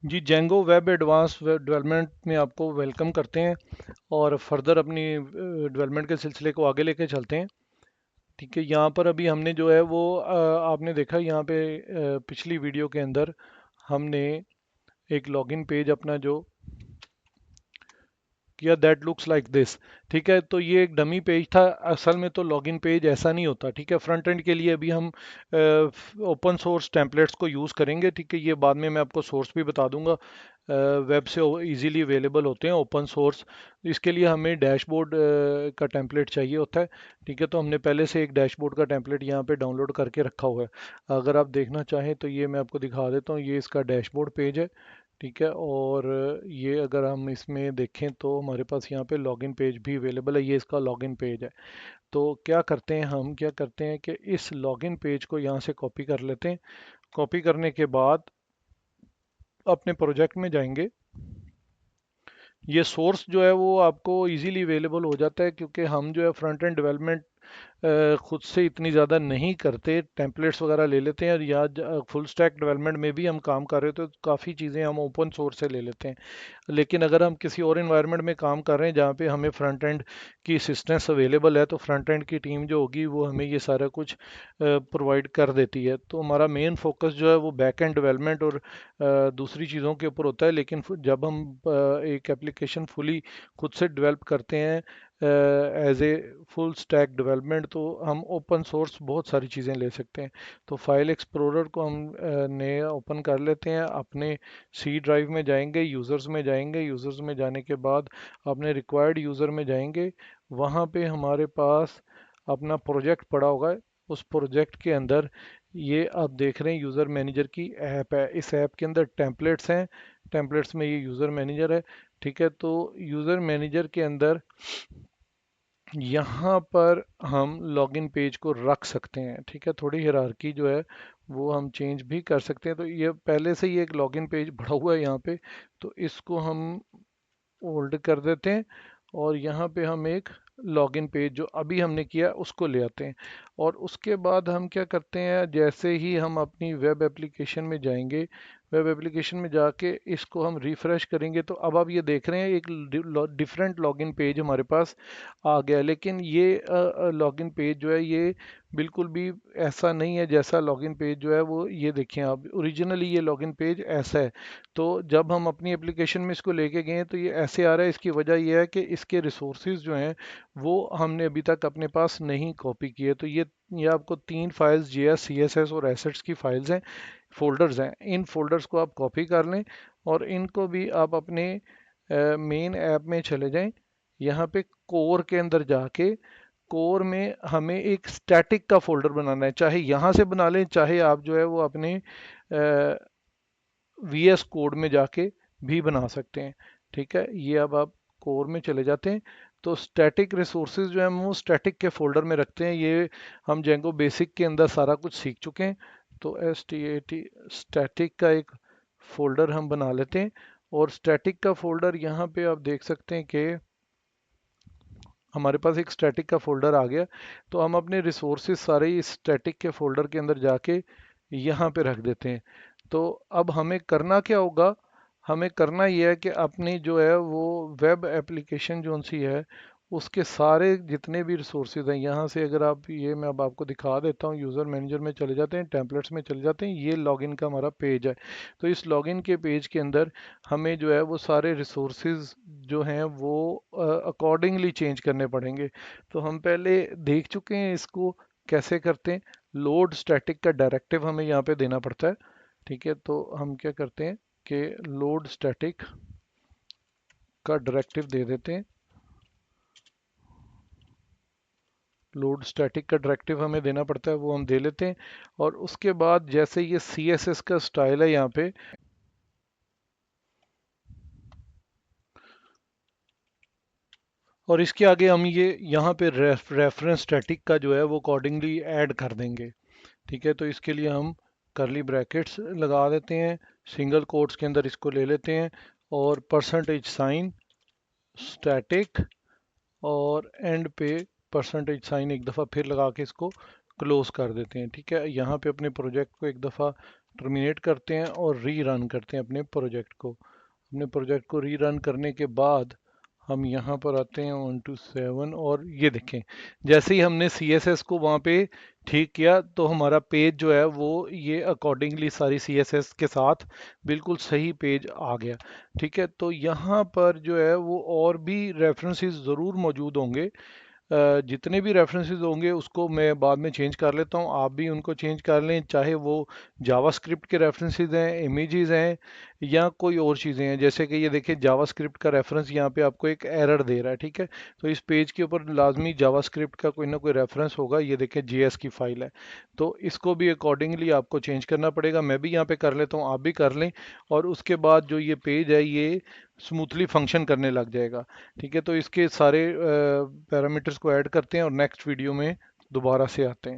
जी, Django web advance web development में आपको welcome करते हैं और फर्दर अपनी डेवलपमेंट के सिलसिले को आगे लेके चलते हैं। ठीक है, यहाँ पर अभी हमने जो है वो आपने देखा यहाँ पे पिछली वीडियो के अंदर हमने एक लॉगिन पेज अपना जो किया दैट लुक्स लाइक दिस। ठीक है, तो ये एक डमी पेज था। असल में तो लॉगिन पेज ऐसा नहीं होता। ठीक है, फ्रंट एंड के लिए अभी हम ओपन सोर्स टेम्पलेट्स को यूज़ करेंगे। ठीक है, ये बाद में मैं आपको सोर्स भी बता दूंगा। वेब से इजीली अवेलेबल होते हैं ओपन सोर्स। इसके लिए हमें डैशबोर्ड का टेम्पलेट चाहिए होता है। ठीक है, तो हमने पहले से एक डैशबोर्ड का टेम्पलेट यहाँ पे डाउनलोड करके रखा हुआ है। अगर आप देखना चाहें तो ये मैं आपको दिखा देता हूँ। ये इसका डैशबोर्ड पेज है। ठीक है, और ये अगर हम इसमें देखें तो हमारे पास यहाँ पे लॉगिन पेज भी अवेलेबल है। ये इसका लॉगिन पेज है। तो क्या करते हैं कि इस लॉगिन पेज को यहाँ से कॉपी कर लेते हैं। कॉपी करने के बाद अपने प्रोजेक्ट में जाएंगे। ये सोर्स जो है वो आपको इजीली अवेलेबल हो जाता है, क्योंकि हम जो है फ्रंट एंड डेवलपमेंट खुद से इतनी ज़्यादा नहीं करते। टेम्पलेट्स वगैरह ले लेते हैं, और या फुल स्टैक डेवलपमेंट में भी हम काम कर रहे हो तो काफ़ी चीज़ें हम ओपन सोर्स से ले लेते हैं। लेकिन अगर हम किसी और इन्वायरमेंट में काम कर रहे हैं जहाँ पे हमें फ्रंट एंड की असिस्टेंस अवेलेबल है, तो फ्रंट एंड की टीम जो होगी वो हमें ये सारा कुछ प्रोवाइड कर देती है। तो हमारा मेन फोकस जो है वो बैक एंड डेवलपमेंट और दूसरी चीज़ों के ऊपर होता है। लेकिन जब हम एक एप्लीकेशन फुली खुद से डेवलप करते हैं as a full stack development, तो हम ओपन सोर्स बहुत सारी चीज़ें ले सकते हैं। तो फाइल एक्सप्लोरर को हम नए ओपन कर लेते हैं। अपने सी ड्राइव में जाएंगे, यूज़र्स में जाएंगे। यूज़र्स में जाने के बाद अपने रिक्वायर्ड यूज़र में जाएंगे। वहाँ पे हमारे पास अपना प्रोजेक्ट पड़ा होगा। उस प्रोजेक्ट के अंदर ये आप देख रहे हैं यूज़र मैनेजर की ऐप है। इस ऐप के अंदर टेम्पलेट्स हैं। टेम्पलेट्स में ये यूज़र मैनेजर है। ठीक है, तो यूज़र मैनेजर के अंदर यहाँ पर हम लॉगिन पेज को रख सकते हैं। ठीक है, थोड़ी हियरार्की जो है वो हम चेंज भी कर सकते हैं। तो ये पहले से ही एक लॉगिन पेज बढ़ा हुआ है यहाँ पे, तो इसको हम होल्ड कर देते हैं। और यहाँ पे हम एक लॉगिन पेज जो अभी हमने किया उसको ले आते हैं। और उसके बाद हम क्या करते हैं, जैसे ही हम अपनी वेब एप्लीकेशन में जाएंगे, वेब एप्लीकेशन में जाके इसको हम रिफ्रेश करेंगे, तो अब आप ये देख रहे हैं एक डिफरेंट लॉगिन पेज हमारे पास आ गया। लेकिन ये लॉगिन पेज जो है ये बिल्कुल भी ऐसा नहीं है जैसा लॉगिन पेज जो है वो, ये देखें आप, ओरिजिनली ये लॉगिन पेज ऐसा है। तो जब हम अपनी एप्लीकेशन में इसको लेके गए हैं तो ये ऐसे आ रहा है। इसकी वजह यह है कि इसके रिसोर्सेज जो हैं वो हमने अभी तक अपने पास नहीं कॉपी किए। तो ये आपको तीन फाइल्स, जीएस, सीएसएस और एसेट्स की फाइल्स हैं, फोल्डर्स हैं। इन फोल्डर्स को आप कॉपी कर लें और इनको भी आप अपने मेन ऐप में चले जाएं। यहाँ पे कोर के अंदर जाके कोर में हमें एक स्टैटिक का फोल्डर बनाना है। चाहे यहाँ से बना लें, चाहे आप जो है वो अपने वीएस कोड में जाके भी बना सकते हैं। ठीक है, ये अब आप कोर में चले जाते हैं तो स्टैटिक रिसोर्सेज जो है हम वो स्टैटिक के फोल्डर में रखते हैं। ये हम जेंगो बेसिक के अंदर सारा कुछ सीख चुके हैं। तो S T A T static का एक फोल्डर हम बना लेते हैं। और स्टैटिक का फोल्डर यहाँ पे आप देख सकते हैं कि हमारे पास एक स्टैटिक का फोल्डर आ गया। तो हम अपने रिसोर्सेज सारे इस स्टैटिक के फोल्डर के अंदर जाके यहाँ पे रख देते हैं। तो अब हमें करना क्या होगा, हमें करना ये है कि अपनी जो है वो वेब एप्लीकेशन जो सी है उसके सारे जितने भी रिसोर्सेज हैं, यहाँ से अगर आप, ये मैं अब आपको दिखा देता हूँ, यूज़र मैनेजर में चले जाते हैं, टेम्पलेट्स में चले जाते हैं, ये लॉगिन का हमारा पेज है। तो इस लॉगिन के पेज के अंदर हमें जो है वो सारे रिसोर्सेज जो हैं वो अकॉर्डिंगली चेंज करने पड़ेंगे। तो हम पहले देख चुके हैं इसको कैसे करते हैं। लोड स्टैटिक का डायरेक्टिव हमें यहाँ पे देना पड़ता है। ठीक है, तो हम क्या करते हैं कि लोड स्टैटिक का डायरेक्टिव दे देते हैं। लोड स्टैटिक का डायरेक्टिव हमें देना पड़ता है, वो हम दे लेते हैं। और उसके बाद जैसे ये सी एस एस का स्टाइल है यहाँ पे, और इसके आगे हम ये यहाँ पे रेफरेंस स्टैटिक का जो है वो अकॉर्डिंगली ऐड कर देंगे। ठीक है, तो इसके लिए हम करली ब्रैकेट्स लगा देते हैं, सिंगल कोट्स के अंदर इसको ले लेते हैं, और परसेंटेज साइन स्टैटिक, और एंड पे परसेंटेज साइन एक दफ़ा फिर लगा के इसको क्लोज कर देते हैं। ठीक है, यहाँ पे अपने प्रोजेक्ट को एक दफ़ा टर्मिनेट करते हैं और री रन करते हैं अपने प्रोजेक्ट को। अपने प्रोजेक्ट को री रन करने के बाद हम यहाँ पर आते हैं 1 to 7 और ये देखें, जैसे ही हमने CSS को वहाँ पे ठीक किया तो हमारा पेज जो है वो ये अकॉर्डिंगली सारी CSS के साथ बिल्कुल सही पेज आ गया। ठीक है, तो यहाँ पर जो है वो और भी रेफरेंसेस ज़रूर मौजूद होंगे। जितने भी रेफरेंसेस होंगे उसको मैं बाद में चेंज कर लेता हूँ, आप भी उनको चेंज कर लें, चाहे वो जावास्क्रिप्ट के रेफरेंसेस हैं, इमेजेस हैं, या कोई और चीज़ें हैं। जैसे कि ये देखिए जावास्क्रिप्ट का रेफरेंस यहाँ पे आपको एक एरर दे रहा है। ठीक है, तो इस पेज के ऊपर लाजमी जावास्क्रिप्ट का कोई ना कोई रेफरेंस होगा। ये देखिए JS की फाइल है, तो इसको भी अकॉर्डिंगली आपको चेंज करना पड़ेगा। मैं भी यहाँ पे कर लेता हूँ, आप भी कर लें, और उसके बाद जो ये पेज है ये स्मूथली फंक्शन करने लग जाएगा। ठीक है, तो इसके सारे पैरामीटर्स को ऐड करते हैं और नेक्स्ट वीडियो में दोबारा से आते हैं।